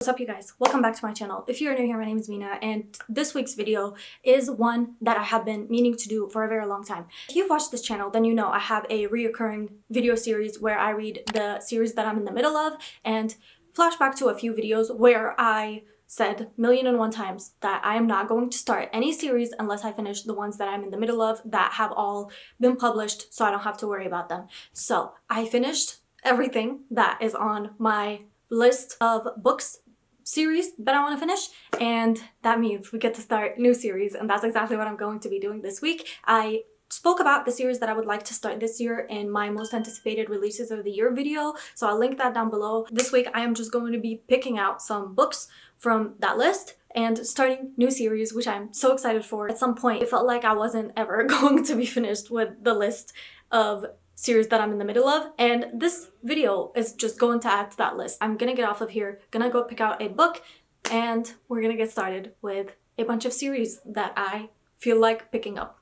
What's up, you guys? Welcome back to my channel. If you're new here, my name is Mina, and this week's video is one that I have been meaning to do for a very long time. If you've watched this channel, then you know I have a reoccurring video series where I read the series that I'm in the middle of and flashback to a few videos where I said million and one times that I am not going to start any series unless I finish the ones that I'm in the middle of that have all been published, so I don't have to worry about them. So I finished everything that is on my list of books series that I want to finish, and that means we get to start new series, and that's exactly what I'm going to be doing this week. I spoke about the series that I would like to start this year in my most anticipated releases of the year video, so I'll link that down below. This week I am just going to be picking out some books from that list and starting new series, which I'm so excited for. At some point it felt like I wasn't ever going to be finished with the list of series that I'm in the middle of, and this video is just going to add to that list. I'm gonna get off of here, gonna go pick out a book, and we're gonna get started with a bunch of series that I feel like picking up.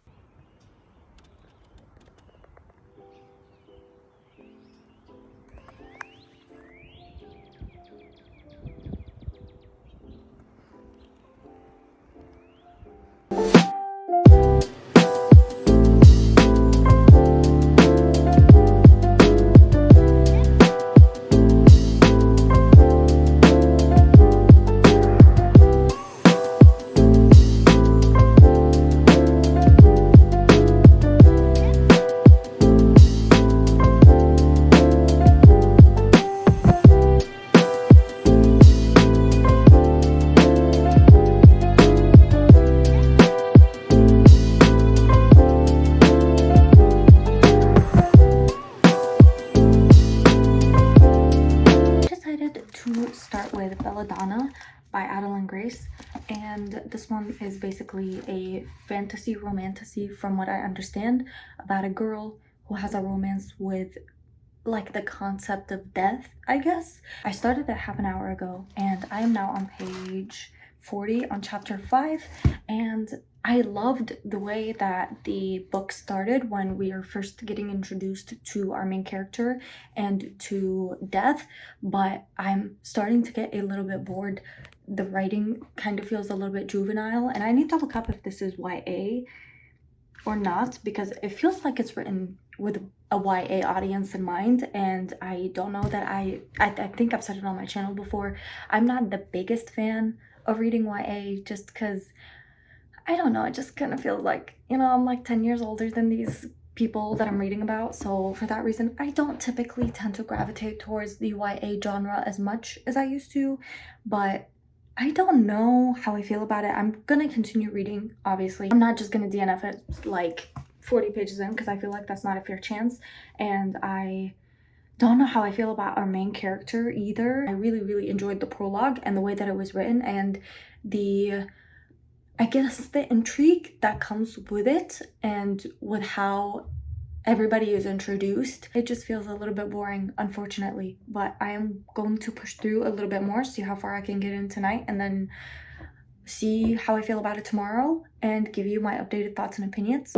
Start with Belladonna by Adeline Grace, and this one is basically a fantasy romantasy, from what I understand, about a girl who has a romance with like the concept of death, I guess. I started it half an hour ago and I am now on page 40 on chapter 5, and I loved the way that the book started when we are first getting introduced to our main character and to death, but I'm starting to get a little bit bored. The writing kind of feels a little bit juvenile, and I need to look up if this is YA or not, because it feels like it's written with a YA audience in mind, and I don't know that I think I've said it on my channel before. I'm not the biggest fan of reading YA, just because I don't know, it just kind of feels like, you know, I'm like 10 years older than these people that I'm reading about, so for that reason I don't typically tend to gravitate towards the YA genre as much as I used to, but I don't know how I feel about it. I'm gonna continue reading, obviously. I'm not just gonna DNF it like 40 pages in, because I feel like that's not a fair chance, and I don't know how I feel about our main character either. I really enjoyed the prologue and the way that it was written, and I guess the intrigue that comes with it and with how everybody is introduced. It just feels a little bit boring, unfortunately, but I am going to push through a little bit more, see how far I can get in tonight, and then see how I feel about it tomorrow and give you my updated thoughts and opinions.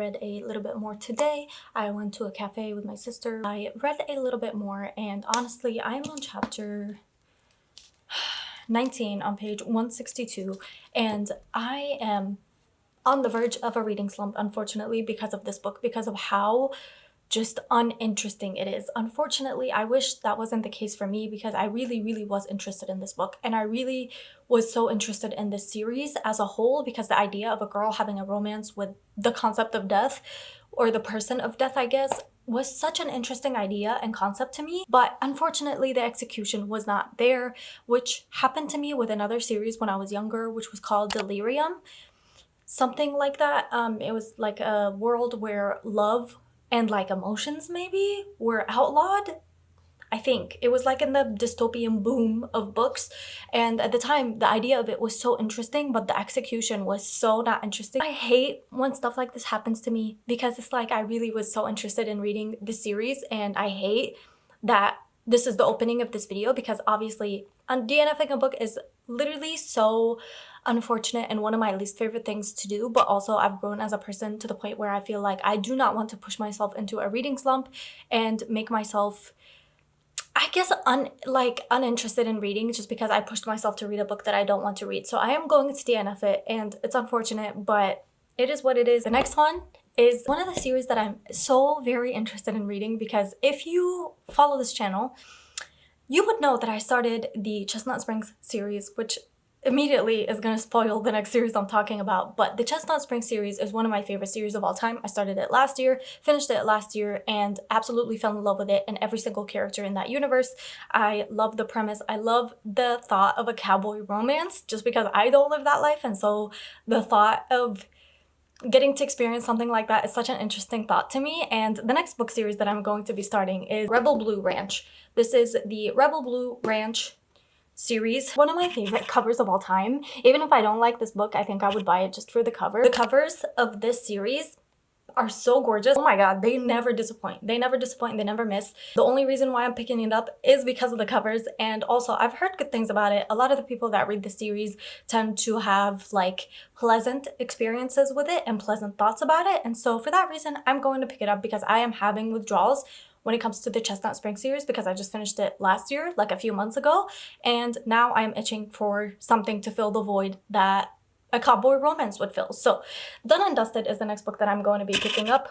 read a little bit more today. I went to a cafe with my sister. I read a little bit more, and honestly, I'm on chapter 19 on page 162, and I am on the verge of a reading slump, unfortunately, because of this book, because of how just uninteresting it is. Unfortunately, I wish that wasn't the case for me because I really, really was interested in this book. And I really was so interested in this series as a whole because the idea of a girl having a romance with the concept of death, or the person of death, I guess, was such an interesting idea and concept to me. But unfortunately, the execution was not there, which happened to me with another series when I was younger, which was called Delirium. Something like that. It was like a world where love and like emotions maybe were outlawed. I think it was like in the dystopian boom of books, and at the time the idea of it was so interesting, but the execution was so not interesting. I hate when stuff like this happens to me because it's like I really was so interested in reading the series, and I hate that this is the opening of this video because obviously DNFing a book is literally so unfortunate and one of my least favorite things to do, but also I've grown as a person to the point where I feel like I do not want to push myself into a reading slump and make myself, I guess, uninterested in reading just because I pushed myself to read a book that I don't want to read. So I am going to DNF it, and it's unfortunate, but it is what it is. The next one is one of the series that I'm so very interested in reading because if you follow this channel, you would know that I started the Chestnut Springs series, which immediately is going to spoil the next series I'm talking about. But the Chestnut Springs series is one of my favorite series of all time. I started it last year, finished it last year, and absolutely fell in love with it and every single character in that universe. I love the premise. I love the thought of a cowboy romance just because I don't live that life. And so the thought of getting to experience something like that is such an interesting thought to me. And the next book series that I'm going to be starting is Rebel Blue Ranch. This is the Rebel Blue Ranch series. One of my favorite covers of all time. Even if I don't like this book, I think I would buy it just for the cover. The covers of this series are so gorgeous. Oh my god, they never disappoint. They never disappoint, they never miss. The only reason why I'm picking it up is because of the covers, and also I've heard good things about it. A lot of the people that read the series tend to have like pleasant experiences with it and pleasant thoughts about it, and so for that reason I'm going to pick it up because I am having withdrawals when it comes to the Chestnut Spring series because I just finished it last year, like a few months ago, and now I'm itching for something to fill the void that a cowboy romance would fill. So Done and Dusted is the next book that I'm going to be picking up.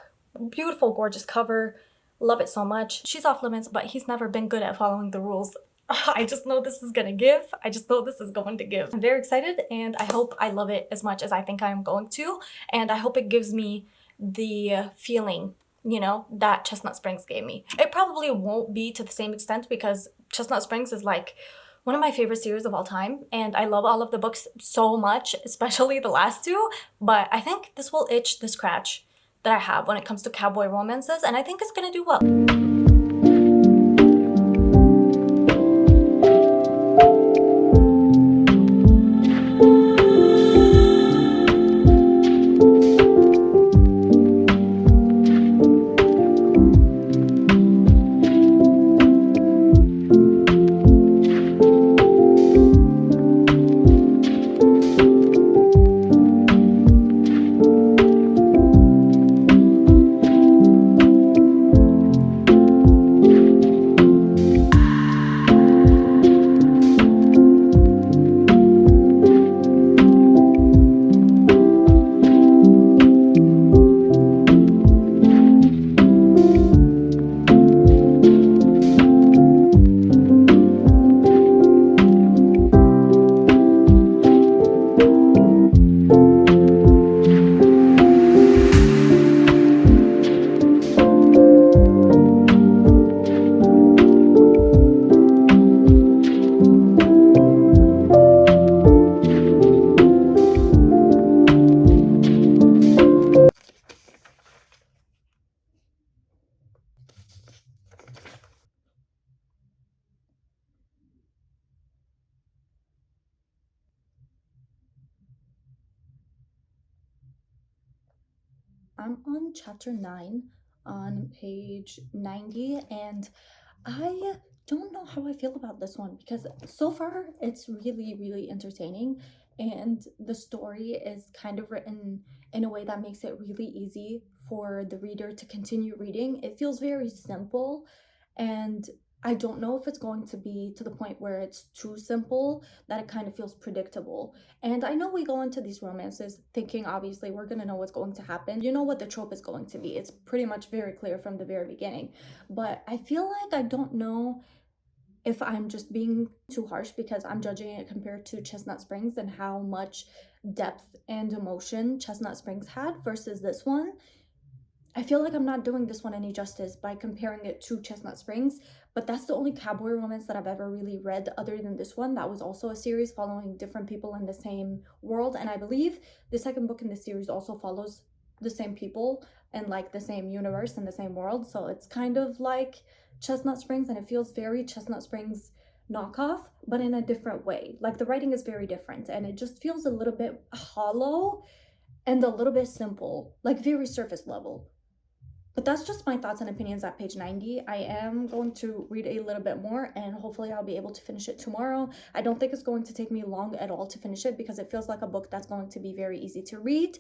Beautiful, gorgeous cover. Love it so much. She's off limits, but he's never been good at following the rules. I just know this is gonna give. I just know this is going to give. I'm very excited and I hope I love it as much as I think I am going to. And I hope it gives me the feeling, you know, that Chestnut Springs gave me. It probably won't be to the same extent because Chestnut Springs is like one of my favorite series of all time, and I love all of the books so much, especially the last two, but I think this will itch the scratch that I have when it comes to cowboy romances, and I think it's gonna do well. I'm on chapter 9 on page 90, and I don't know how I feel about this one because so far it's really, really entertaining, and the story is kind of written in a way that makes it really easy for the reader to continue reading. It feels very simple, and I don't know if it's going to be to the point where it's too simple that it kind of feels predictable. And I know we go into these romances thinking obviously we're going to know what's going to happen. You know what the trope is going to be. It's pretty much very clear from the very beginning. But I feel like I don't know if I'm just being too harsh because I'm judging it compared to Chestnut Springs and how much depth and emotion Chestnut Springs had versus this one. I feel like I'm not doing this one any justice by comparing it to Chestnut Springs, but that's the only cowboy romance that I've ever really read other than this one. That was also a series following different people in the same world, and I believe the second book in the series also follows the same people and like the same universe and the same world, so it's kind of like Chestnut Springs, and it feels very Chestnut Springs knockoff, but in a different way. Like the writing is very different, and it just feels a little bit hollow and a little bit simple, like very surface level. But that's just my thoughts and opinions at page 90. I am going to read a little bit more and hopefully I'll be able to finish it tomorrow. I don't think it's going to take me long at all to finish it because it feels like a book that's going to be very easy to read.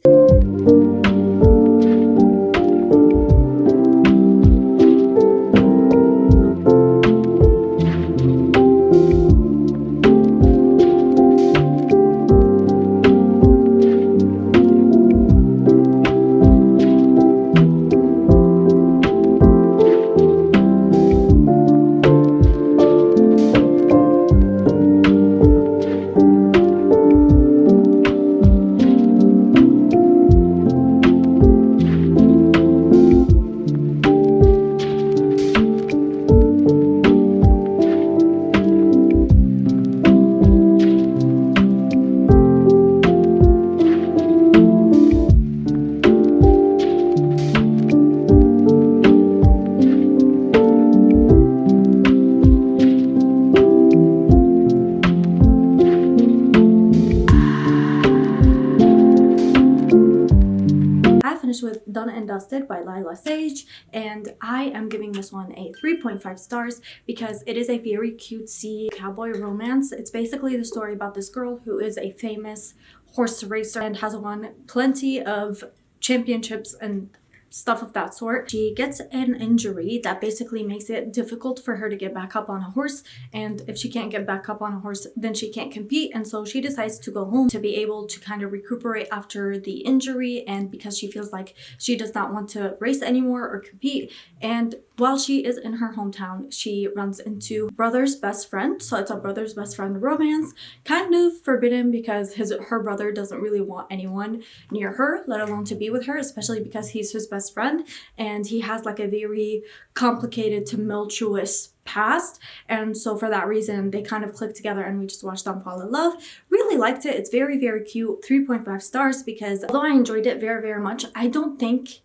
With Done and Dusted by Lila Sage, and I am giving this one a 3.5 stars because it is a very cutesy cowboy romance. It's basically the story about this girl who is a famous horse racer and has won plenty of championships and stuff of that sort. She gets an injury that basically makes it difficult for her to get back up on a horse, and if she can't get back up on a horse then she can't compete, and so she decides to go home to be able to kind of recuperate after the injury, and because she feels like she does not want to race anymore or compete. And while she is in her hometown, she runs into brother's best friend, so it's a brother's best friend romance, kind of forbidden because her brother doesn't really want anyone near her, let alone to be with her, especially because he's his best friend and he has like a very complicated tumultuous past, and so for that reason they kind of click together and we just watched them fall in love. Really liked it. It's very, very cute. 3.5 stars because although I enjoyed it very, very much, I don't think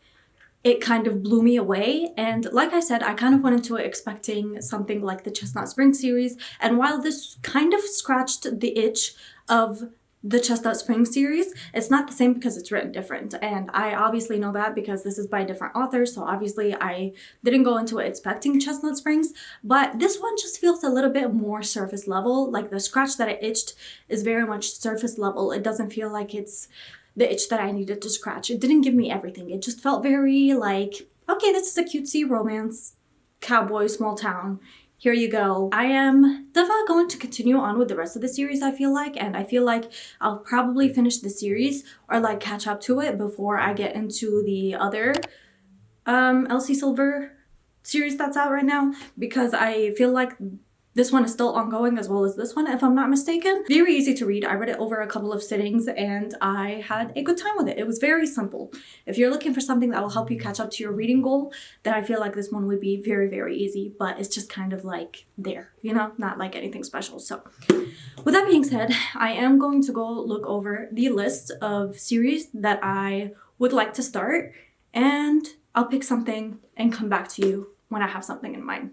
it kind of blew me away. And like I said, I kind of went into it expecting something like the Chestnut Spring series, and while this kind of scratched the itch of the Chestnut Spring series, it's not the same because it's written different, and I obviously know that because this is by different authors, so obviously I didn't go into it expecting Chestnut Springs, but this one just feels a little bit more surface level. Like the scratch that it itched is very much surface level. It doesn't feel like it's the itch that I needed to scratch. It didn't give me everything. It just felt very like, okay, this is a cutesy romance, cowboy, small town. Here you go. I am definitely going to continue on with the rest of the series, I feel like, and I feel like I'll probably finish the series or like catch up to it before I get into the other Elsie Silver series that's out right now, because I feel like this one is still ongoing as well as this one, if I'm not mistaken. Very easy to read. I read it over a couple of sittings and I had a good time with it. It was very simple. If you're looking for something that will help you catch up to your reading goal, then I feel like this one would be very, very easy, but it's just kind of like there, you know, not like anything special. So with that being said, I am going to go look over the list of series that I would like to start, and I'll pick something and come back to you when I have something in mind.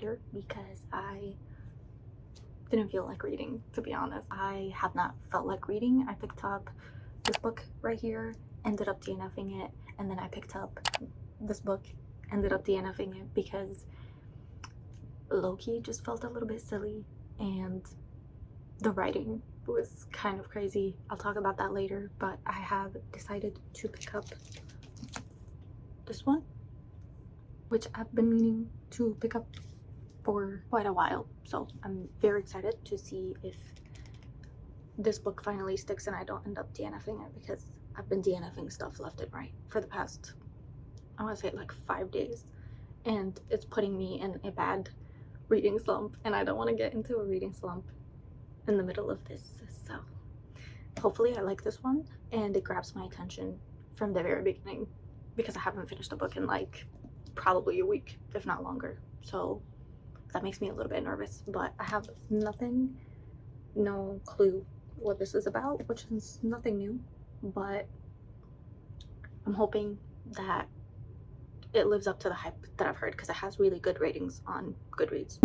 later because I didn't feel like reading, to be honest. I have not felt like reading. I picked up this book right here, ended up DNFing it, and then I picked up this book, ended up DNFing it because low-key just felt a little bit silly and the writing was kind of crazy. I'll talk about that later, but I have decided to pick up this one, which I've been meaning to pick up for quite a while. So I'm very excited to see if this book finally sticks and I don't end up DNFing it, because I've been DNFing stuff left and right for the past, I want to say like 5 days, and it's putting me in a bad reading slump, and I don't want to get into a reading slump in the middle of this. So hopefully I like this one and it grabs my attention from the very beginning, because I haven't finished the book in like probably a week, if not longer. So that makes me a little bit nervous, but I have no clue what this is about, which is nothing new, but I'm hoping that it lives up to the hype that I've heard, because it has really good ratings on Goodreads.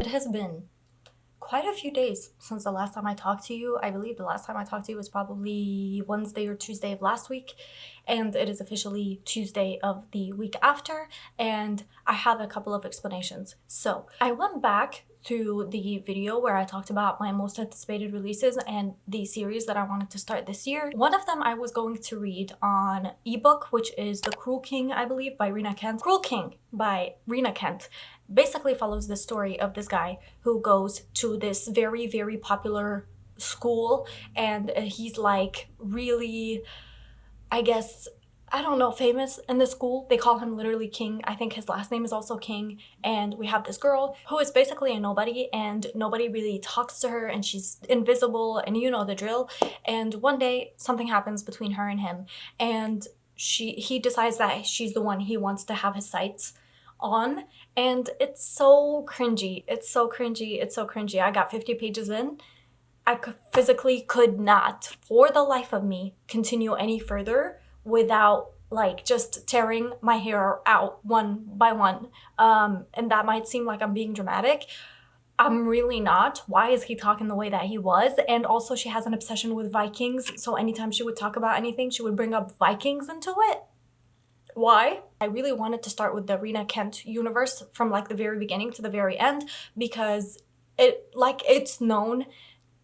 It has been quite a few days since the last time I talked to you. I believe the last time I talked to you was probably Wednesday or Tuesday of last week, and it is officially Tuesday of the week after, and I have a couple of explanations. So I went back to the video where I talked about my most anticipated releases and the series that I wanted to start this year. One of them I was going to read on ebook, which is The Cruel King, I believe, by Rena Kent. Cruel King by Rena Kent basically follows the story of this guy who goes to this very, very popular school, and he's like really, I guess, I don't know, famous in the school. They call him literally King. I think his last name is also King. And we have this girl who is basically a nobody, and nobody really talks to her, and she's invisible, and you know the drill. And one day something happens between her and him, and he decides that she's the one he wants to have his sights on, and it's so cringy. It's so cringy. It's so cringy. I got 50 pages in. I physically could not, for the life of me, continue any further without like just tearing my hair out one by one. And that might seem like I'm being dramatic. I'm really not. Why is he talking the way that he was? And also she has an obsession with Vikings. So anytime she would talk about anything, she would bring up Vikings into it. Why? I really wanted to start with the Rena Kent universe from like the very beginning to the very end, because it's known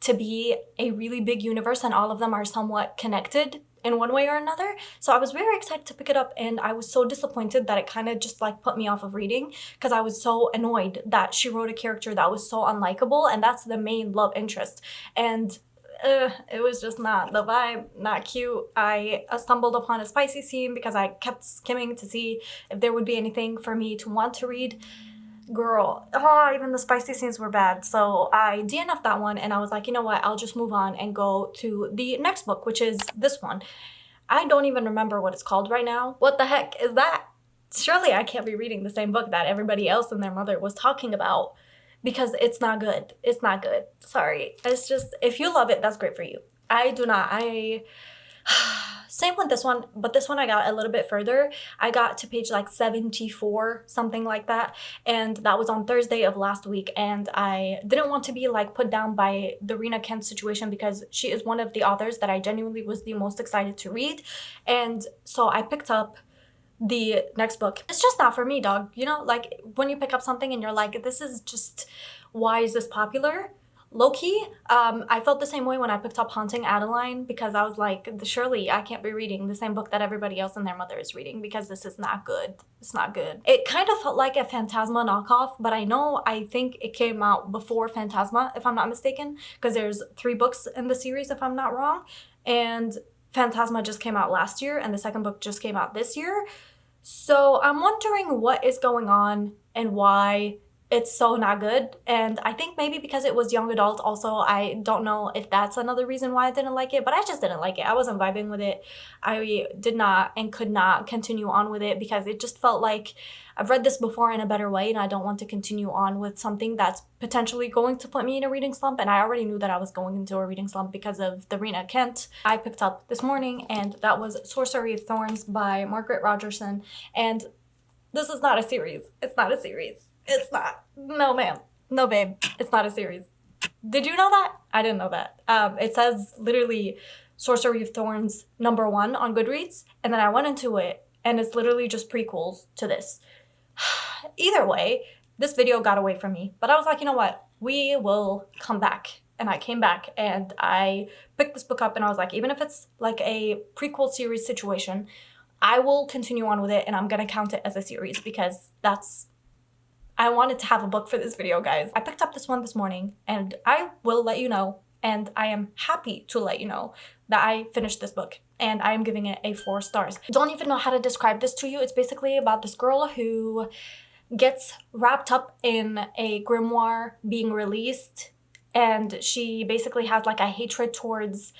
to be a really big universe and all of them are somewhat connected in one way or another. So I was very excited to pick it up, and I was so disappointed that it kind of just like put me off of reading, because I was so annoyed that she wrote a character that was so unlikable, and that's the main love interest. And it was just not the vibe, not cute. I stumbled upon a spicy scene because I kept skimming to see if there would be anything for me to want to read. Girl, even the spicy scenes were bad. So I DNF'd that one, and I was like, you know what, I'll just move on and go to the next book, which is this one. I don't even remember what it's called right now. What the heck is that? Surely I can't be reading the same book that everybody else and their mother was talking about. because it's not good. It's not good. Sorry. It's just, if you love it, that's great for you. I do not. Same with this one, but this one I got a little bit further. I got to page like 74, something like that, and that was on Thursday of last week, and I didn't want to be like put down by the Rena Kent situation because she is one of the authors that I genuinely was the most excited to read, and so I picked up the next book. It's just not for me, dog. You know, like when you pick up something and you're like, this is just, why is this popular? Low-key, I felt the same way when I picked up Haunting Adeline because I was like, surely I can't be reading the same book that everybody else and their mother is reading because this is not good. It's not good. It kind of felt like a Phantasma knockoff, but I think it came out before Phantasma, if I'm not mistaken, because there's 3 books in the series, if I'm not wrong, and Phantasma just came out last year and the second book just came out this year. So I'm wondering what is going on and why it's so not good. And I think maybe because it was young adult also, I don't know if that's another reason why I didn't like it, but I just didn't like it. I wasn't vibing with it. I did not and could not continue on with it because it just felt like I've read this before in a better way and I don't want to continue on with something that's potentially going to put me in a reading slump. And I already knew that I was going into a reading slump because of the Rena Kent I picked up this morning, and that was Sorcery of Thorns by Margaret Rogerson. And this is not a series. It's not a series. It's not. No, ma'am. No, babe. It's not a series. Did you know that? I didn't know that. It says literally Sorcery of Thorns #1 on Goodreads, and then I went into it, and it's literally just prequels to this. Either way, this video got away from me, but I was like, you know what? We will come back. And I came back, and I picked this book up, and I was like, even if it's like a prequel series situation, I will continue on with it, and I'm gonna count it as a series because I wanted to have a book for this video, guys. I picked up this one this morning, and I will let you know, and I am happy to let you know that I finished this book, and I am giving it a 4 stars. Don't even know how to describe this to you. It's basically about this girl who gets wrapped up in a grimoire being released, and she basically has like a hatred towards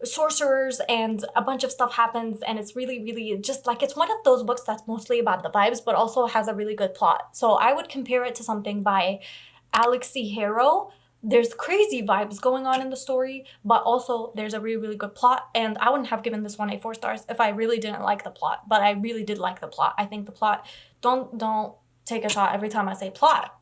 sorcerers, and a bunch of stuff happens, and it's really just like, it's one of those books that's mostly about the vibes but also has a really good plot. So I would compare it to something by Alexi Harrow. There's crazy vibes going on in the story, but also there's a really good plot, and I wouldn't have given this one a 4 stars if I really didn't like the plot, but I really did like the plot. I think the plot, don't take a shot every time I say plot.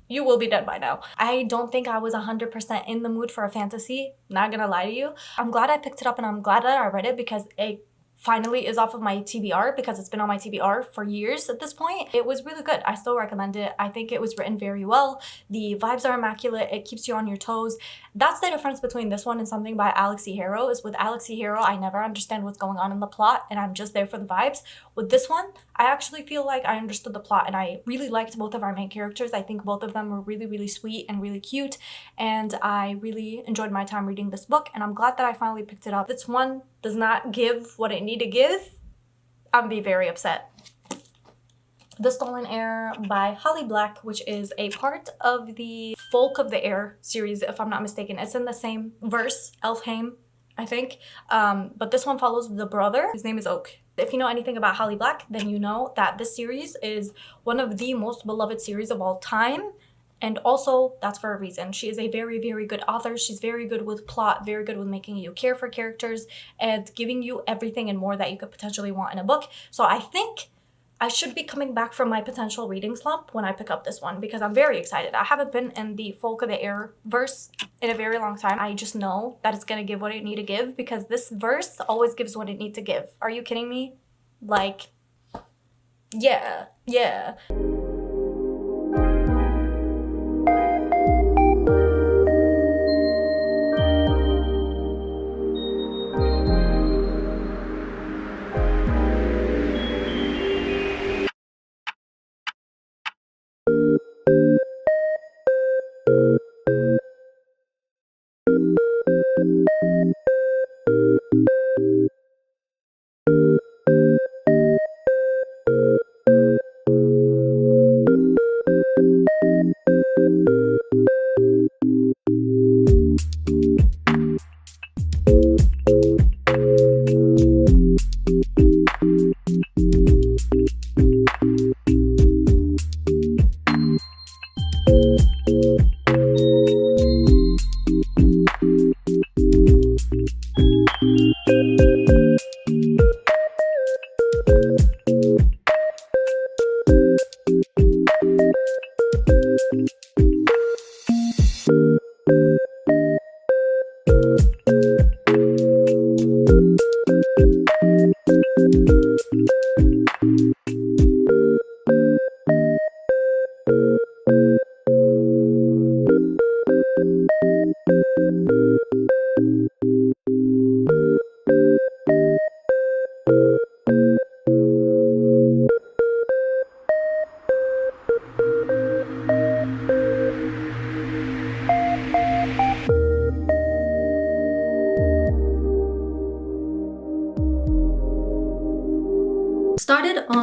You will be dead by now. I don't think I was 100% in the mood for a fantasy, not gonna lie to you. I'm glad I picked it up, and I'm glad that I read it because it finally is off of my TBR, because it's been on my TBR for years at this point. It was really good. I still recommend it. I think it was written very well. The vibes are immaculate. It keeps you on your toes. That's the difference between this one and something by Alexi Harrow, is with Alexi Harrow, I never understand what's going on in the plot, and I'm just there for the vibes. With this one, I actually feel like I understood the plot, and I really liked both of our main characters. I think both of them were really sweet and really cute, and I really enjoyed my time reading this book, and I'm glad that I finally picked it up. This one does not give what it need to give, I'm gonna be very upset. The Stolen Heir by Holly Black, which is a part of the Folk of the Air series, if I'm not mistaken. It's in the same verse, Elfheim, I think. But this one follows the brother. His name is Oak. If you know anything about Holly Black, then you know that this series is one of the most beloved series of all time. And also, that's for a reason. She is a very good author. She's very good with plot, very good with making you care for characters, and giving you everything and more that you could potentially want in a book. So I think I should be coming back from my potential reading slump when I pick up this one, because I'm very excited. I haven't been in the Folk of the Air verse in a very long time. I just know that it's gonna give what it need to give, because this verse always gives what it need to give. Are you kidding me? Like, yeah.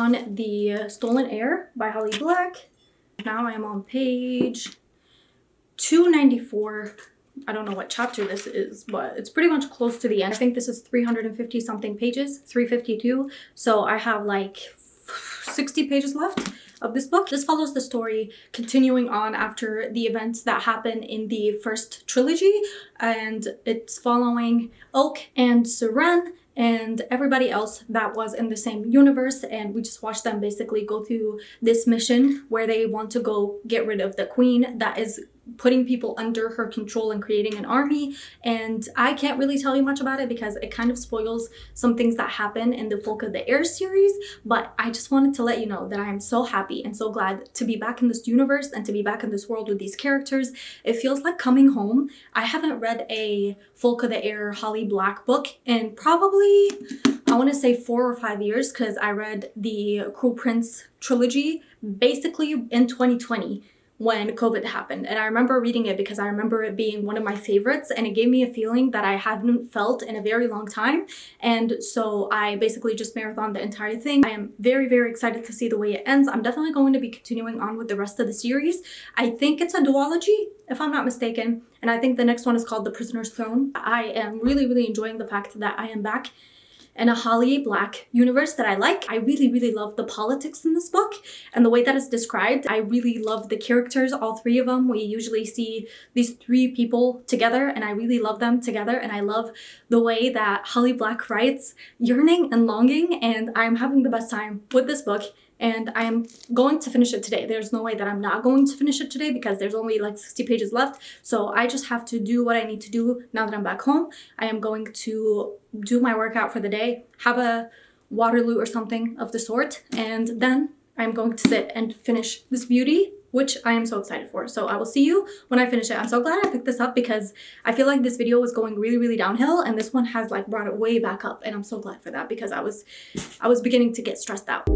on the Stolen Heir by Holly Black. Now I am on page 294. I don't know what chapter this is, but it's pretty much close to the end. I think this is 350 something pages, 352. So I have like 60 pages left of this book. This follows the story continuing on after the events that happen in the first trilogy, and it's following Oak and Seren and everybody else that was in the same universe, and we just watch them basically go through this mission where they want to go get rid of the queen that is putting people under her control and creating an army. And I can't really tell you much about it because it kind of spoils some things that happen in the Folk of the Air series, but I just wanted to let you know that I am so happy and so glad to be back in this universe and to be back in this world with these characters. It feels like coming home. I haven't read a Folk of the Air Holly Black book in probably, I want to say 4 or 5 years, because I read the Cruel Prince trilogy basically in 2020 when COVID happened. And I remember reading it because I remember it being one of my favorites, and it gave me a feeling that I hadn't felt in a very long time. And so I basically just marathoned the entire thing. I am very, very excited to see the way it ends. I'm definitely going to be continuing on with the rest of the series. I think it's a duology, if I'm not mistaken. And I think the next one is called The Prisoner's Throne. I am really, really enjoying the fact that I am back in a Holly Black universe that I like. I really, really love the politics in this book and the way that it's described. I really love the characters, all 3 of them. We usually see these 3 people together, and I really love them together. And I love the way that Holly Black writes yearning and longing, and I'm having the best time with this book. And I'm going to finish it today. There's no way that I'm not going to finish it today because there's only like 60 pages left. So I just have to do what I need to do now that I'm back home. I am going to do my workout for the day, have a Waterloo or something of the sort, and then I'm going to sit and finish this beauty, which I am so excited for. So I will see you when I finish it. I'm so glad I picked this up because I feel like this video was going really, really downhill, and this one has like brought it way back up, and I'm so glad for that because I was beginning to get stressed out.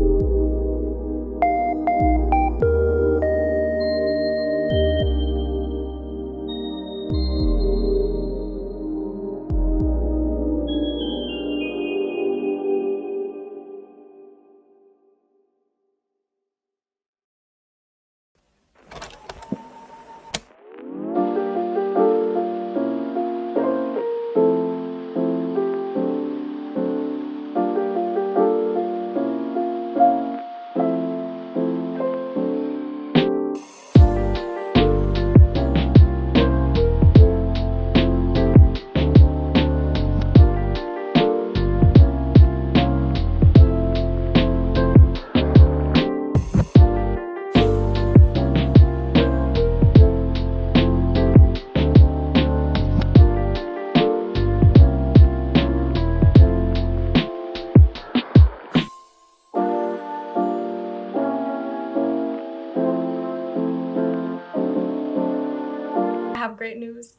Have great news.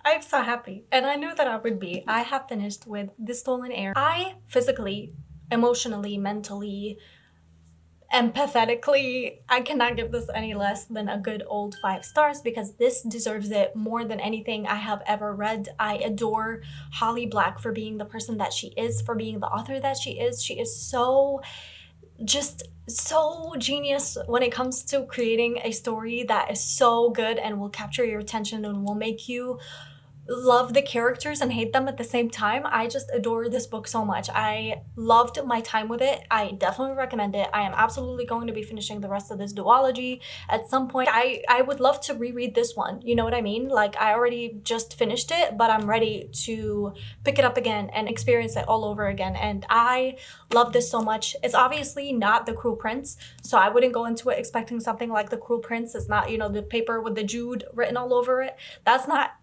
I'm so happy, and I knew that I would be. I have finished with The Stolen Heir. I physically, emotionally, mentally, empathetically, I cannot give this any less than a good old 5 stars because this deserves it more than anything I have ever read. I adore Holly Black for being the person that she is, for being the author that she is. She is so genius when it comes to creating a story that is so good and will capture your attention and will make you love the characters and hate them at the same time. I just adore this book so much. I loved my time with it. I definitely recommend it. I am absolutely going to be finishing the rest of this duology at some point. I would love to reread this one, you know what I mean? Like, I already just finished it, but I'm ready to pick it up again and experience it all over again. And I love this so much. It's obviously not The Cruel Prince, so I wouldn't go into it expecting something like The Cruel Prince. It's not, you know, the paper with the Jude written all over it.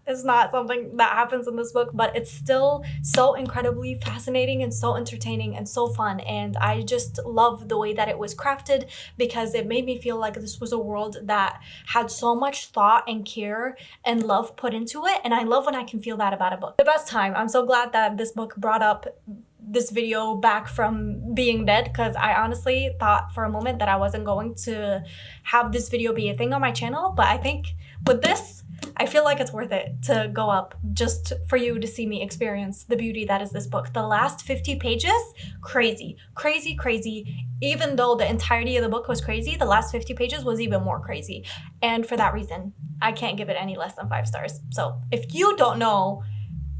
It's not something that happens in this book, but it's still so incredibly fascinating and so entertaining and so fun. And I just love the way that it was crafted because it made me feel like this was a world that had so much thought and care and love put into it. And I love when I can feel that about a book. The best time. I'm so glad that this book brought up this video back from being dead, because I honestly thought for a moment that I wasn't going to have this video be a thing on my channel. But I think with this, I feel like it's worth it to go up just for you to see me experience the beauty that is this book. The last 50 pages, crazy, crazy, crazy. Even though the entirety of the book was crazy, the last 50 pages was even more crazy. And for that reason, I can't give it any less than 5 stars. So if you don't know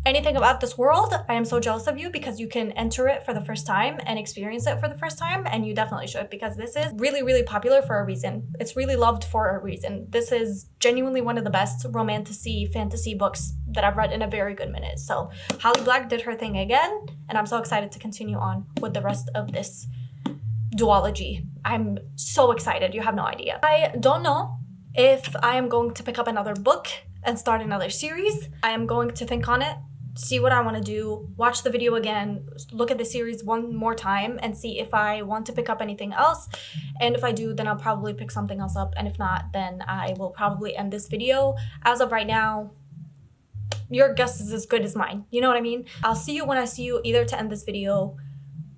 anything about this world, I am so jealous of you, because you can enter it for the first time and experience it for the first time, and you definitely should, because this is really, really popular for a reason. It's really loved for a reason. This is genuinely one of the best romantasy fantasy books that I've read in a very good minute. So Holly Black did her thing again, and I'm so excited to continue on with the rest of this duology. I'm so excited, you have no idea. I don't know if I am going to pick up another book and start another series. I am going to think on it, see what I want to do, watch the video again, look at the series one more time, and see if I want to pick up anything else. And if I do, then I'll probably pick something else up, and if not, then I will probably end this video. As of right now, your guess is as good as mine, you know what I mean? I'll see you when I see you, either to end this video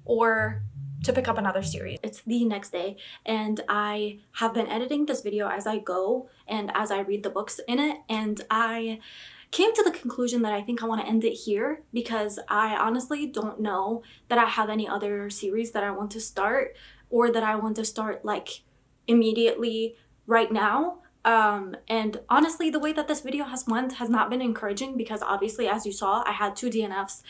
or to pick up another series. It's the next day, and I have been editing this video as I go and as I read the books in it, and I came to the conclusion that I think I want to end it here, because I honestly don't know that I have any other series that I want to start, or that I want to start like immediately right now. And honestly, the way that this video has went has not been encouraging, because obviously, as you saw, I had 2 DNFs,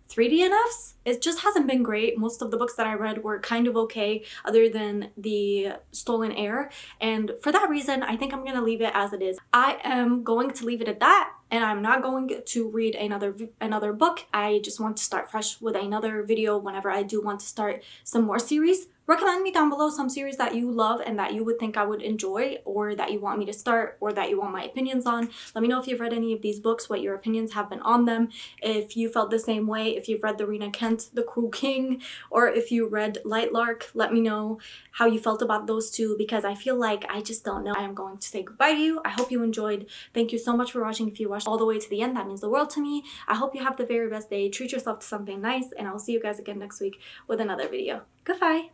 3 DNFs. It just hasn't been great. Most of the books that I read were kind of okay, other than the Stolen Heir. And for that reason, I think I'm gonna leave it as it is. I am going to leave it at that, and I'm not going to read another book. I just want to start fresh with another video whenever I do want to start some more series. Recommend me down below some series that you love and that you would think I would enjoy, or that you want me to start, or that you want my opinions on. Let me know if you've read any of these books, what your opinions have been on them, if you felt the same way, if you've read the Rena Kent, The Cruel King, or if you read Lightlark. Let me know how you felt about those two, because I feel like I just don't know. I am going to say goodbye to you. I hope you enjoyed. Thank you so much for watching. If you watched all the way to the end, that means the world to me. I hope you have the very best day. Treat yourself to something nice, and I'll see you guys again next week with another video. Goodbye.